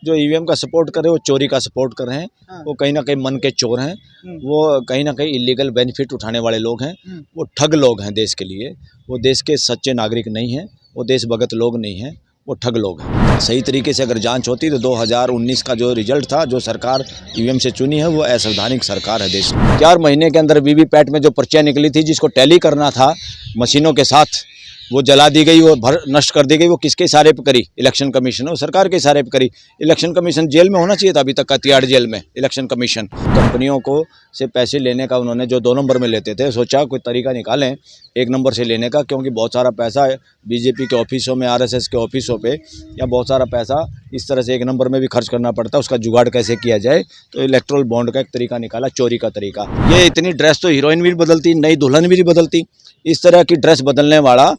जो ईवीएम का सपोर्ट कर रहे हैं वो चोरी का सपोर्ट कर रहे हैं। हाँ। वो कहीं ना कहीं मन के चोर हैं। वो कहीं ना कहीं इलीगल बेनिफिट उठाने वाले लोग हैं। वो ठग लोग हैं देश के लिए। वो देश के सच्चे नागरिक नहीं हैं। वो देशभगत लोग नहीं हैं। वो ठग लोग हैं। सही तरीके से अगर जांच होती तो 2019 का जो रिजल्ट था, जो सरकार ईवीएम से चुनी है, वो असंवैधानिक सरकार है देश में। 4 महीने के अंदर वीवीपैट में जो पर्चियाँ निकली थी, जिसको टैली करना था मशीनों के साथ, वो जला दी गई, वो नष्ट कर दी गई। वो किसके इशारे पे करी? इलेक्शन कमीशन, वो सरकार के इशारे पे करी। इलेक्शन कमीशन जेल में होना चाहिए था अभी तक का, तिहाड़ जेल में इलेक्शन कमीशन। कंपनियों को से पैसे लेने का उन्होंने जो 2 नंबर में लेते थे, सोचा कोई तरीका निकालें 1 नंबर से लेने का, क्योंकि बहुत सारा पैसा बीजेपी के ऑफिसों में, आरएसएस के ऑफिसों पे, या बहुत सारा पैसा इस तरह से 1 नंबर में भी खर्च करना पड़ता है। उसका जुगाड़ कैसे किया जाए, तो इलेक्ट्रल बॉन्ड का एक तरीका निकाला, चोरी का तरीका। ये इतनी ड्रेस तो हीरोइन भी बदलती, नई दुल्हन भी बदलती। इस तरह की ड्रेस बदलने वाला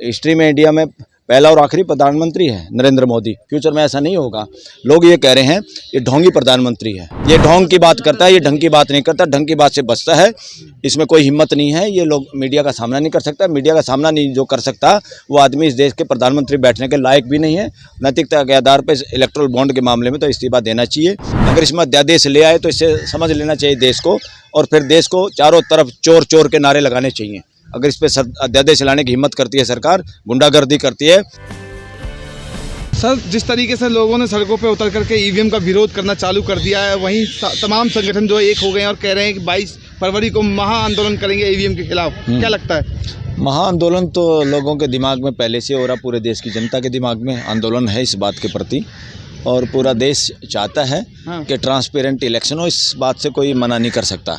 हिस्ट्री में इंडिया में पहला और आखिरी प्रधानमंत्री है नरेंद्र मोदी। फ्यूचर में ऐसा नहीं होगा। लोग ये कह रहे हैं ये ढोंगी प्रधानमंत्री है, ये ढोंग की बात करता है, ये ढंग की बात नहीं करता, ढंग की बात से बचता है। इसमें कोई हिम्मत नहीं है। ये लोग मीडिया का सामना नहीं कर सकता। मीडिया का सामना नहीं जो कर सकता, वो आदमी इस देश के प्रधानमंत्री बैठने के लायक भी नहीं है। नैतिकता के आधार पर इलेक्ट्रल बॉन्ड के मामले में तो इस्तीफा देना चाहिए। अगर इसमें अध्यादेश ले आए तो इससे समझ लेना चाहिए देश को, और फिर देश को चारों तरफ चोर चोर के नारे लगाने चाहिए। अगर इस पर अध्यादेश लाने की हिम्मत करती है सरकार, गुंडागर्दी करती है। सर, जिस तरीके से लोगों ने सड़कों पे उतर करके ईवीएम का विरोध करना चालू कर दिया है, वहीं तमाम संगठन जो एक हो गए हैं और कह रहे हैं कि 22 फरवरी को महा आंदोलन करेंगे ईवीएम के खिलाफ। क्या लगता है? महाआंदोलन तो लोगों के दिमाग में पहले से हो रहा, पूरे देश की जनता के दिमाग में आंदोलन है इस बात के प्रति, और पूरा देश चाहता है कि ट्रांसपेरेंट इलेक्शन हो। इस बात से कोई मना नहीं कर सकता।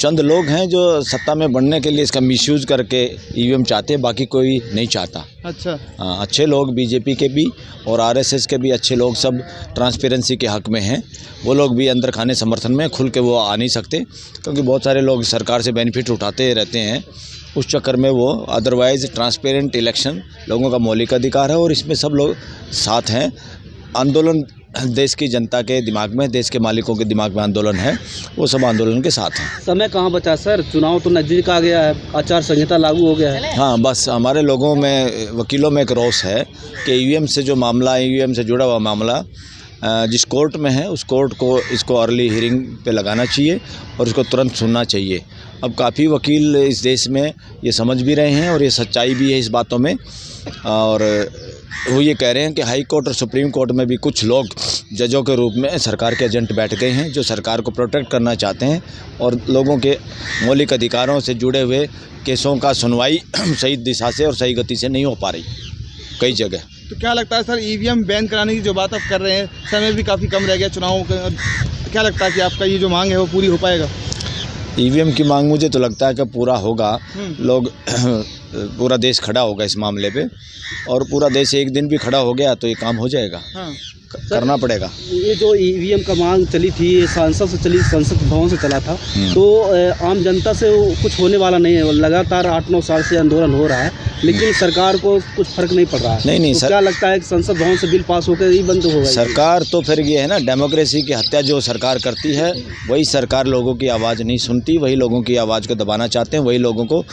चंद लोग हैं जो सत्ता में बढ़ने के लिए इसका मिसयूज करके ईवीएम चाहते हैं, बाकी कोई नहीं चाहता। अच्छा। अच्छे लोग बीजेपी के भी और आरएसएस के भी अच्छे लोग सब ट्रांसपेरेंसी के हक में हैं। वो लोग भी अंदर खाने समर्थन में खुल के वो आ नहीं सकते, क्योंकि बहुत सारे लोग सरकार से बेनिफिट उठाते रहते हैं। उस चक्कर में वो अदरवाइज़ ट्रांसपेरेंट इलेक्शन लोगों का मौलिक अधिकार है, और इसमें सब लोग साथ हैं। आंदोलन देश की जनता के दिमाग में, देश के मालिकों के दिमाग में आंदोलन है, वो सब आंदोलन के साथ हैं। समय कहाँ बचा सर? चुनाव तो नज़दीक आ गया है, आचार संहिता लागू हो गया है। हाँ, बस हमारे लोगों में, वकीलों में एक रोष है कि ईवीएम से जो मामला, ईवीएम से जुड़ा हुआ मामला जिस कोर्ट में है, उस कोर्ट को इसको अर्ली हियरिंग पे लगाना चाहिए और इसको तुरंत सुनना चाहिए। अब काफ़ी वकील इस देश में ये समझ भी रहे हैं, और ये सच्चाई भी है इस बातों में, और वो ये कह रहे हैं कि हाई कोर्ट और सुप्रीम कोर्ट में भी कुछ लोग जजों के रूप में सरकार के एजेंट बैठ गए हैं, जो सरकार को प्रोटेक्ट करना चाहते हैं, और लोगों के मौलिक अधिकारों से जुड़े हुए केसों का सुनवाई सही दिशा से और सही गति से नहीं हो पा रही कई जगह। तो क्या लगता है सर, ईवीएम बैन कराने की जो बात आप कर रहे हैं, समय भी काफ़ी कम रह गया चुनावों का, क्या लगता है कि आपका ये जो मांग है वो पूरी हो पाएगा? ईवीएम की मांग मुझे तो लगता है कि पूरा होगा। लोग पूरा देश खड़ा होगा इस मामले पे, और पूरा देश एक दिन भी खड़ा हो गया तो ये काम हो जाएगा। हाँ। करना पड़ेगा। ये जो ईवीएम का मांग चली थी, ये सांसद से चली, संसद भवन से चला था, तो आम जनता से कुछ होने वाला नहीं है। लगातार 8-9 साल से आंदोलन हो रहा है, लेकिन सरकार को कुछ फर्क नहीं पड़ रहा है। नहीं तो सर, क्या लगता है कि संसद भवन से बिल पास होकर ही बंद होगा? सरकार तो फिर ये है ना, डेमोक्रेसी की हत्या जो सरकार करती है, वही सरकार लोगों की आवाज़ नहीं सुनती, वही लोगों की आवाज़ को दबाना चाहते हैं, वही लोगों को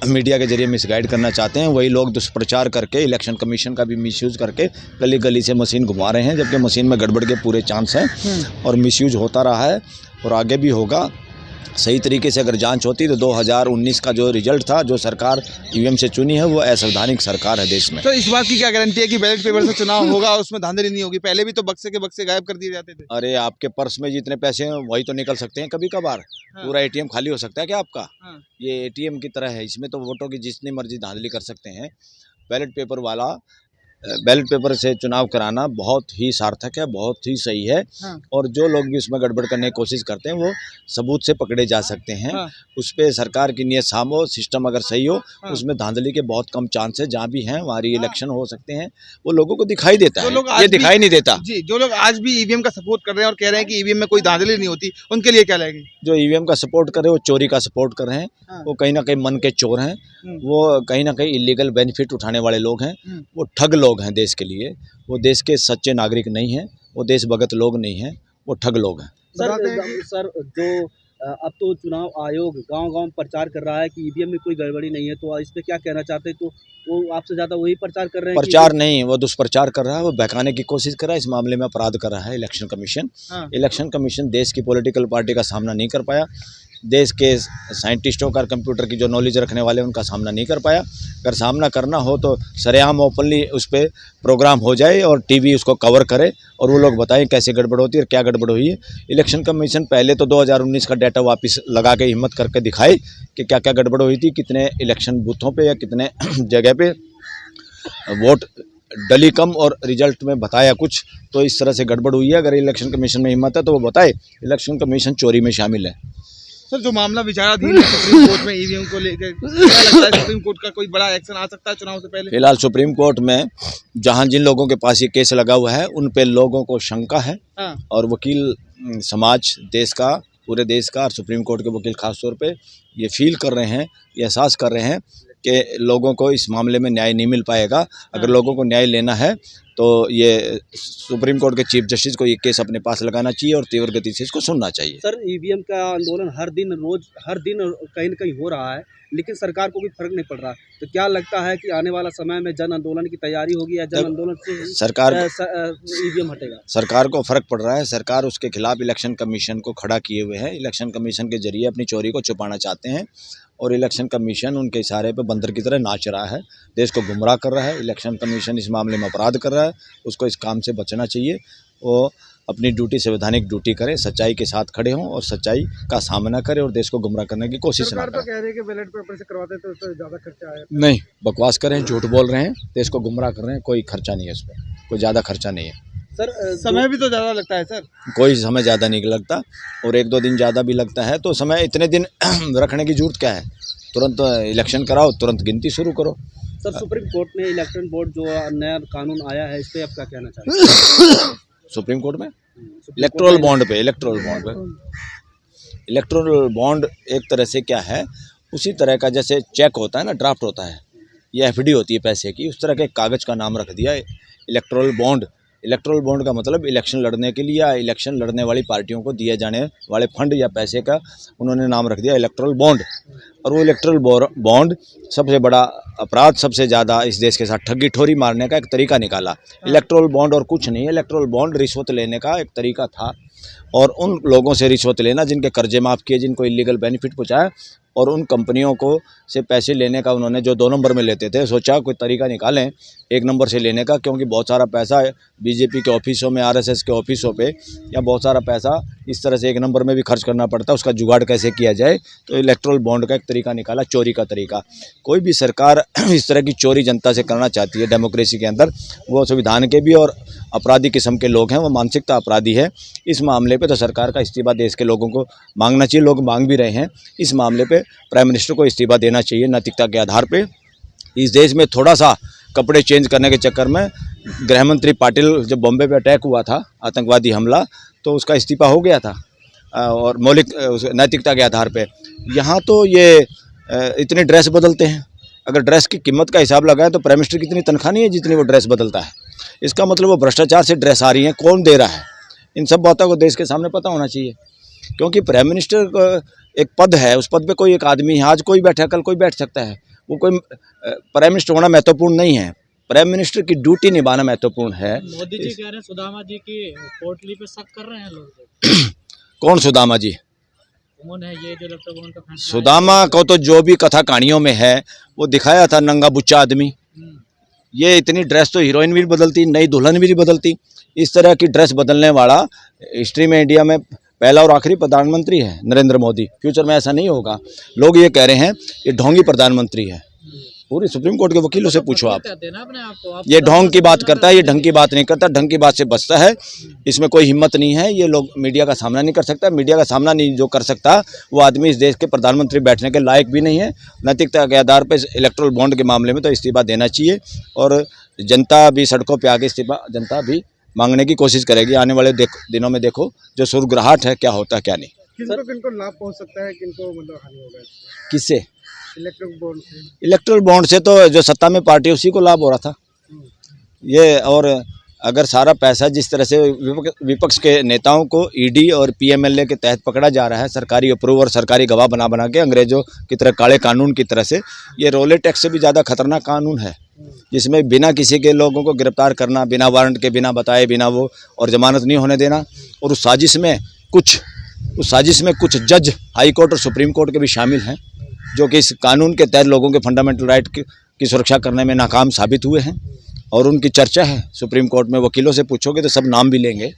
मीडिया के जरिए मिसगाइड करना चाहते हैं, वही लोग दुष्प्रचार करके, इलेक्शन कमीशन का भी मिसयूज करके गली गली से मशीन घुमा रहे हैं, जबकि मशीन में गड़बड़ के पूरे चांस हैं, और मिसयूज होता रहा है और आगे भी होगा। सही तरीके से अगर जांच होती तो 2019 का जो रिजल्ट था, जो सरकार ईवीएम से चुनी है, वो असंवैधानिक सरकार है देश में। तो इस बात की क्या गारंटी है कि बैलेट पेपर से चुनाव होगा और उसमें धांधली नहीं होगी? पहले भी तो बक्से के बक्से गायब कर दिए जाते थे। अरे, आपके पर्स में जितने पैसे हैं वही तो निकल सकते हैं कभी कभार। हाँ। पूरा एटीएम खाली हो सकता है क्या आपका? हाँ। ये एटीएम की तरह है, इसमें तो वोटों की जितनी मर्जी धांधली कर सकते हैं। बैलेट पेपर से चुनाव कराना बहुत ही सार्थक है, बहुत ही सही है। हाँ। और जो लोग भी उसमें गड़बड़ करने की कोशिश करते हैं, वो सबूत से पकड़े जा सकते हैं। हाँ। उस पर सरकार की नीयत साफ हो, सिस्टम अगर सही हो, हाँ। उसमें धांधली के बहुत कम चांस है। जहाँ भी हैं वहाँ री-इलेक्शन हो सकते हैं, वो लोगों को दिखाई देता है, ये दिखाई नहीं देता। जी, जो लोग आज भी ईवीएम का सपोर्ट कर रहे हैं और कह रहे हैं कि ईवीएम में कोई धांधली नहीं होती, उनके लिए क्या लगेगी? जो ईवीएम का सपोर्ट कर रहे हैं वो चोरी का सपोर्ट कर रहे हैं। हाँ। वो कहीं ना कहीं मन के चोर हैं। वो कहीं ना कहीं इलीगल बेनिफिट उठाने वाले लोग हैं। वो ठग लोग हैं देश के लिए। वो देश के सच्चे नागरिक नहीं हैं। वो देशभगत लोग नहीं हैं। वो ठग लोग हैं। सर जो अब तो चुनाव आयोग गांव-गांव प्रचार कर रहा है कि ईवीएम में कोई गड़बड़ी नहीं है, तो इस पे क्या कहना चाहते हैं? तो वो आपसे ज़्यादा वही प्रचार कर रहे हैं प्रचार नहीं, वो दुष्प्रचार कर रहा है, वो बहकाने की कोशिश कर रहा है। इस मामले में अपराध कर रहा है इलेक्शन कमीशन। हाँ। इलेक्शन कमीशन देश की पॉलिटिकल पार्टी का सामना नहीं कर पाया, देश के साइंटिस्टों का, कंप्यूटर की जो नॉलेज रखने वाले उनका सामना नहीं कर पाया। अगर सामना करना हो तो सरेआम ओपनली उस पर प्रोग्राम हो जाए और टीवी उसको कवर करे और वो लोग बताएं कैसे गड़बड़ होती है और क्या गड़बड़ हुई है। इलेक्शन कमीशन पहले तो 2019 का डाटा वापस लगा के हिम्मत करके दिखाए कि क्या क्या गड़बड़ हुई थी, कितने इलेक्शन बूथों पे या कितने जगह पे वोट डली कम और रिजल्ट में बताया कुछ, तो इस तरह से गड़बड़ हुई है। अगर इलेक्शन कमीशन में हिम्मत है तो वो बताए इलेक्शन कमीशन चोरी में शामिल है। सर, जो मामला विचाराधीन है सुप्रीम कोर्ट में ईवीएम को लेकर, क्या लगता है सुप्रीम कोर्ट का कोई बड़ा एक्शन आ सकता है चुनाव से पहले? फिलहाल सुप्रीम कोर्ट में जहां जिन लोगों के पास ये केस लगा हुआ है उन पे लोगों को शंका है हाँ। और वकील समाज देश का, पूरे देश का और सुप्रीम कोर्ट के वकील खास तौर पे ये फील कर रहे हैं, ये एहसास कर रहे हैं कि लोगों को इस मामले में न्याय नहीं मिल पाएगा। अगर लोगों को न्याय लेना है तो ये सुप्रीम कोर्ट के चीफ जस्टिस को ये केस अपने पास लगाना चाहिए और तीव्र गति से इसको सुनना चाहिए। सर, ईवीएम का आंदोलन हर दिन कहीं न कहीं हो रहा है, लेकिन सरकार को कोई फर्क नहीं पड़ रहा। तो क्या लगता है कि आने वाला समय में जन आंदोलन की तैयारी होगी या जन आंदोलन से सरकार ईवीएम हटेगा? सरकार को फर्क पड़ रहा है। सरकार उसके खिलाफ इलेक्शन कमीशन को खड़ा किए हुए है। इलेक्शन कमीशन के जरिए अपनी चोरी को छुपाना चाहते हैं और इलेक्शन कमीशन उनके इशारे पे बंदर की तरह नाच रहा है, देश को गुमराह कर रहा है। इलेक्शन कमीशन इस मामले में अपराध कर रहा है, उसको इस काम से बचना चाहिए। वो अपनी ड्यूटी, संवैधानिक ड्यूटी करे, सच्चाई के साथ खड़े हों और सच्चाई का सामना करें और देश को गुमराह करने की कोशिश ना करें। कह रहे हैं कि बैलेट पेपर से करवाते तो उससे ज़्यादा खर्चा आया। नहीं, बकवास करें, झूठ बोल रहे हैं, देश को गुमराह कर रहे हैं। कोई खर्चा नहीं है इस पर, कोई ज़्यादा खर्चा नहीं है। सर, समय भी तो ज़्यादा लगता है सर। कोई समय ज़्यादा नहीं लगता और 1-2 दिन ज़्यादा भी लगता है, तो समय इतने दिन रखने की जरूरत क्या है? तुरंत इलेक्शन कराओ, तुरंत गिनती शुरू करो। सर, सुप्रीम कोर्ट ने इलेक्शन बोर्ड जो नया कानून आया है, इस पे आप क्या कहना चाहते हैं? सुप्रीम कोर्ट में इलेक्टोरल बॉन्ड पे इलेक्टोरल बॉन्ड एक तरह से क्या है, उसी तरह का जैसे चेक होता है ना, ड्राफ्ट होता है, ये एफडी होती है पैसे की, उस तरह के कागज़ का नाम रख दिया इलेक्टोरल बॉन्ड। इलेक्टोरल बॉन्ड का मतलब इलेक्शन लड़ने के लिए या इलेक्शन लड़ने वाली पार्टियों को दिए जाने वाले फंड या पैसे का उन्होंने नाम रख दिया इलेक्टोरल बॉन्ड। और वो इलेक्टोरल बॉन्ड सबसे बड़ा अपराध, सबसे ज़्यादा इस देश के साथ ठगी ठोरी मारने का एक तरीका निकाला। इलेक्टोरल बॉन्ड और कुछ नहीं है, इलेक्टोरल बॉन्ड रिश्वत लेने का एक तरीका था और उन लोगों से रिश्वत लेना जिनके कर्जे माफ़ किए, जिनको इलीगल बेनिफिट पहुँचाया, और उन कंपनियों को से पैसे लेने का उन्होंने जो 2 नंबर में लेते थे, सोचा कोई तरीका निकालें 1 नंबर से लेने का, क्योंकि बहुत सारा पैसा बीजेपी के ऑफिसों में, आरएसएस के ऑफिसों पे या बहुत सारा पैसा इस तरह से 1 नंबर में भी खर्च करना पड़ता है। उसका जुगाड़ कैसे किया जाए, तो इलेक्टोरल बॉन्ड का एक तरीका निकाला, चोरी का तरीका। कोई भी सरकार इस तरह की चोरी जनता से करना चाहती है डेमोक्रेसी के अंदर, वो संविधान के भी और अपराधी किस्म के लोग हैं, वो मानसिकता अपराधी है। इस मामले पे तो सरकार का इस्तीफा देश के लोगों को मांगना चाहिए, लोग मांग भी रहे हैं। इस मामले पे प्राइम मिनिस्टर को इस्तीफा देना चाहिए नैतिकता के आधार पे। इस देश में थोड़ा सा कपड़े चेंज करने के चक्कर में गृह मंत्री पाटिल, जब बॉम्बे पे अटैक हुआ था, आतंकवादी हमला, तो उसका इस्तीफा हो गया था और मौलिक नैतिकता के आधार पे। यहाँ तो ये इतनी ड्रेस बदलते हैं, अगर ड्रेस की कीमत का हिसाब लगाएं तो प्राइम मिनिस्टर की इतनी तनख्वाह नहीं है जितनी वो ड्रेस बदलता है। इसका मतलब वो भ्रष्टाचार से ड्रेस आ रही है, कौन दे रहा है, इन सब बातों को देश के सामने पता होना चाहिए। क्योंकि प्राइम मिनिस्टर एक पद है, उस पद पे कोई एक आदमी है, आज कोई बैठा कल कोई बैठ सकता है। वो कोई प्राइम मिनिस्टर होना महत्वपूर्ण नहीं है, प्राइम मिनिस्टर की ड्यूटी निभाना महत्वपूर्ण है। मोदी जी कह रहे हैं सुदामा जी की पोटली पे शक कर रहे हैं लोग। कौन सुदामा जी? उन्होंने ये जो इलेक्टोरल बॉन्ड का फैसला, सुदामा को तो जो भी कथा कहानियों में है वो दिखाया था, नंगा बुच्चा आदमी। ये इतनी ड्रेस तो हीरोइन भी बदलती, नई दुल्हन भी नहीं बदलती। इस तरह की ड्रेस बदलने वाला हिस्ट्री में इंडिया में पहला और आखिरी प्रधानमंत्री है नरेंद्र मोदी। फ्यूचर में ऐसा नहीं होगा। लोग ये कह रहे हैं ये ढोंगी प्रधानमंत्री है। पूरी सुप्रीम कोर्ट के वकीलों से पूछो आप। कहते हैं ना अपने आप को, आप ये ढोंग की बात करता है, ये ढंग की बात नहीं करता, ढंग की बात से बचता है। इसमें कोई हिम्मत नहीं है, ये लोग मीडिया का सामना नहीं कर सकता। मीडिया का सामना नहीं जो कर सकता वो आदमी इस देश के प्रधानमंत्री बैठने के लायक भी नहीं है। नैतिकता के आधार पर इलेक्टोरल बॉन्ड के मामले में तो इस्तीफा देना चाहिए और जनता भी सड़कों पर आके इस्तीफा जनता भी मांगने की कोशिश करेगी। आने वाले दिनों में देखो जो सुरगराहट है, क्या होता है क्या नहीं। किनको लाभ पहुंच सकता है, किनको मतलब हानि होगा किससे? इलेक्ट्रिक बॉन्ड से? इलेक्टोरल बॉन्ड से तो जो सत्ता में पार्टी उसी को लाभ हो रहा था ये, और अगर सारा पैसा जिस तरह से विपक्ष के नेताओं को ईडी और पीएमएलए के तहत पकड़ा जा रहा है, सरकारी अप्रूव और सरकारी गवाह बना बना के अंग्रेजों की तरह काले कानून की तरह से, ये रोले टैक्स से भी ज़्यादा खतरनाक कानून है, जिसमें बिना किसी के लोगों को गिरफ्तार करना, बिना वारंट के, बिना बताए, बिना वो, और जमानत नहीं होने देना। और उस साजिश में कुछ जज हाई कोर्ट और सुप्रीम कोर्ट के भी शामिल हैं, जो कि इस कानून के तहत लोगों के फंडामेंटल राइट की सुरक्षा करने में नाकाम साबित हुए हैं, और उनकी चर्चा है सुप्रीम कोर्ट में। वकीलों से पूछोगे तो सब नाम भी लेंगे।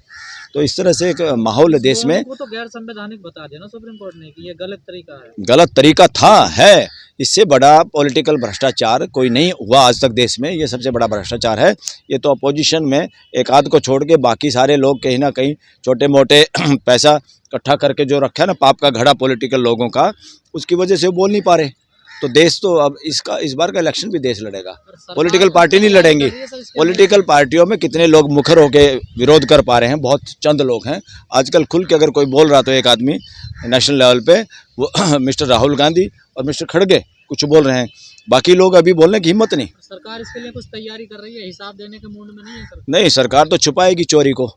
तो इस तरह से एक माहौल देश में, वो तो गैर संवैधानिक बता दिया ना सुप्रीम कोर्ट ने कि ये गलत तरीका है। गलत तरीका है। इससे बड़ा पॉलिटिकल भ्रष्टाचार कोई नहीं हुआ आज तक देश में, ये सबसे बड़ा भ्रष्टाचार है। ये तो अपोजिशन में एक आध को छोड़ के बाकी सारे लोग कहीं ना कहीं छोटे मोटे पैसा इकट्ठा करके जो रखा है ना पाप का घड़ा पॉलिटिकल लोगों का, उसकी वजह से वो बोल नहीं पा रहे। तो देश तो अब इस बार का इलेक्शन भी देश लड़ेगा, पॉलिटिकल पार्टी नहीं लड़ेंगी। पॉलिटिकल पार्टियों में कितने लोग मुखर होके विरोध कर पा रहे हैं, बहुत चंद लोग हैं। आजकल खुल के अगर कोई बोल रहा तो एक आदमी नेशनल लेवल पे वो मिस्टर राहुल गांधी और मिस्टर खड़गे कुछ बोल रहे हैं, बाकी लोग अभी बोलने की हिम्मत नहीं। सरकार इसके लिए कुछ तैयारी कर रही है, हिसाब देने के मूड में नहीं है सरकार। नहीं, सरकार तो छुपाएगी चोरी को।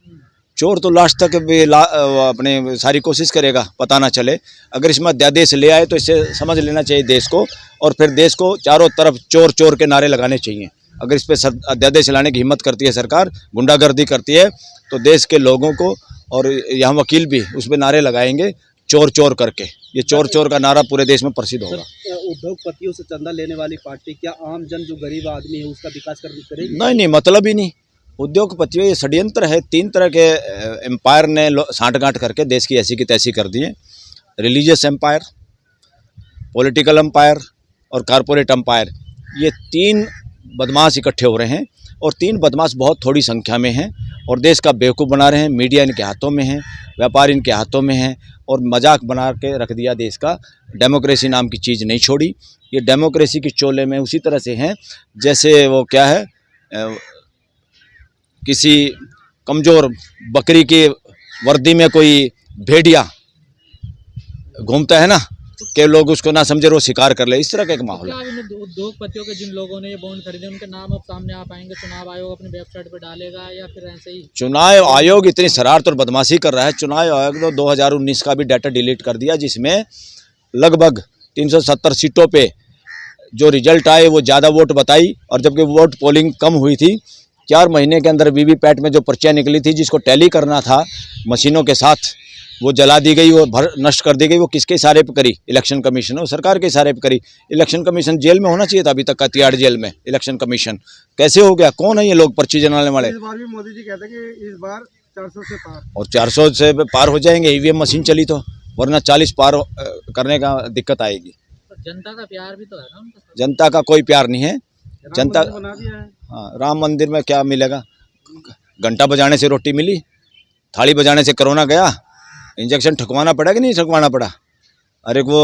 चोर तो लास्ट तक भी अपने सारी कोशिश करेगा पता ना चले। अगर इसमें अध्यादेश ले आए तो इससे समझ लेना चाहिए देश को, और फिर देश को चारों तरफ चोर चोर के नारे लगाने चाहिए। अगर इस पर अध्यादेश लाने की हिम्मत करती है सरकार, गुंडागर्दी करती है, तो देश के लोगों को, और यहाँ वकील भी उस पर नारे लगाएंगे चोर चोर करके। ये चोर चोर का नारा पूरे देश में प्रसिद्ध होगा। उद्योगपतियों से चंदा लेने वाली पार्टी क्या आम जन जो गरीब आदमी है उसका विकास करेगी? नहीं, मतलब ही नहीं। उद्योगपतियों ये षड्यंत्र है। 3 तरह के एम्पायर ने सांठगांठ करके देश की ऐसी की तैसी कर दी है। रिलीजियस एम्पायर, पॉलिटिकल एम्पायर और कारपोरेट एम्पायर, ये 3 बदमाश इकट्ठे हो रहे हैं, और 3 बदमाश बहुत थोड़ी संख्या में हैं, और देश का बेवकूफ़ बना रहे हैं। मीडिया इनके हाथों में है, व्यापार इनके हाथों में है, और मजाक बना के रख दिया देश का। डेमोक्रेसी नाम की चीज़ नहीं छोड़ी। ये डेमोक्रेसी की चोले में उसी तरह से हैं जैसे वो क्या है, किसी कमज़ोर बकरी की वर्दी में कोई भेड़िया घूमता है ना, कि लोग उसको ना समझे, वो शिकार कर ले, इस तरह का एक माहौल है। उद्योगपतियों के जिन लोगों ने ये बॉन्ड खरीदे उनके नाम अब सामने आ पाएंगे? चुनाव आयोग अपनी वेबसाइट पर डालेगा या फिर ऐसे ही? चुनाव आयोग इतनी शरारत और बदमाशी कर रहा है। चुनाव आयोग ने 2019 का भी डाटा डिलीट कर दिया, जिसमें लगभग 370 सीटों पे जो रिजल्ट आए वो ज़्यादा वोट बताई, और जबकि वोट पोलिंग कम हुई थी। 4 महीने के अंदर वीवीपैट में जो पर्चियाँ निकली थी, जिसको टैली करना था मशीनों के साथ, वो जला दी गई, वो नष्ट कर दी गई। वो किसके इशारे पे करी? इलेक्शन कमीशन, वो सरकार के इशारे पे करी। इलेक्शन कमीशन जेल में होना चाहिए था अभी तक का, तिहाड़ जेल में इलेक्शन कमीशन। कैसे हो गया? कौन है ये लोग पर्ची जलाने वाले? इस बार भी मोदी जी कहते हैं कि इस बार 400 से पार, और 400 से पार हो जाएंगे ईवीएम मशीन चली तो, वरना 40 पार करने का दिक्कत आएगी। जनता का प्यार भी तो है ना उनका। जनता का कोई प्यार नहीं है। जनता बना दिया है। हाँ, राम मंदिर में क्या मिलेगा? घंटा बजाने से रोटी मिली, थाली बजाने से कोरोना गया। इंजेक्शन ठकवाना पड़ा कि नहीं ठकवाना पड़ा? अरे वो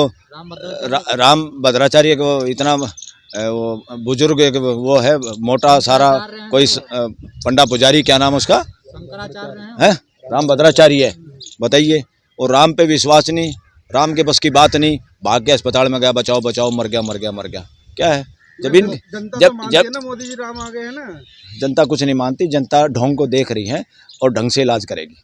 राम भद्राचार्य को इतना वो बुजुर्ग एक वो है मोटा सारा कोई पंडा पुजारी, क्या नाम उसका? शंकराचार्य है, राम भद्राचार्य है, बताइए। और राम पे विश्वास नहीं, राम के बस की बात नहीं, भाग के अस्पताल में गया, बचाओ बचाओ, मर गया। क्या है? जब मोदी जी राम आ गए हैं ना। जनता कुछ नहीं मानती। जनता ढोंग को देख रही है और ढंग से इलाज करेगी।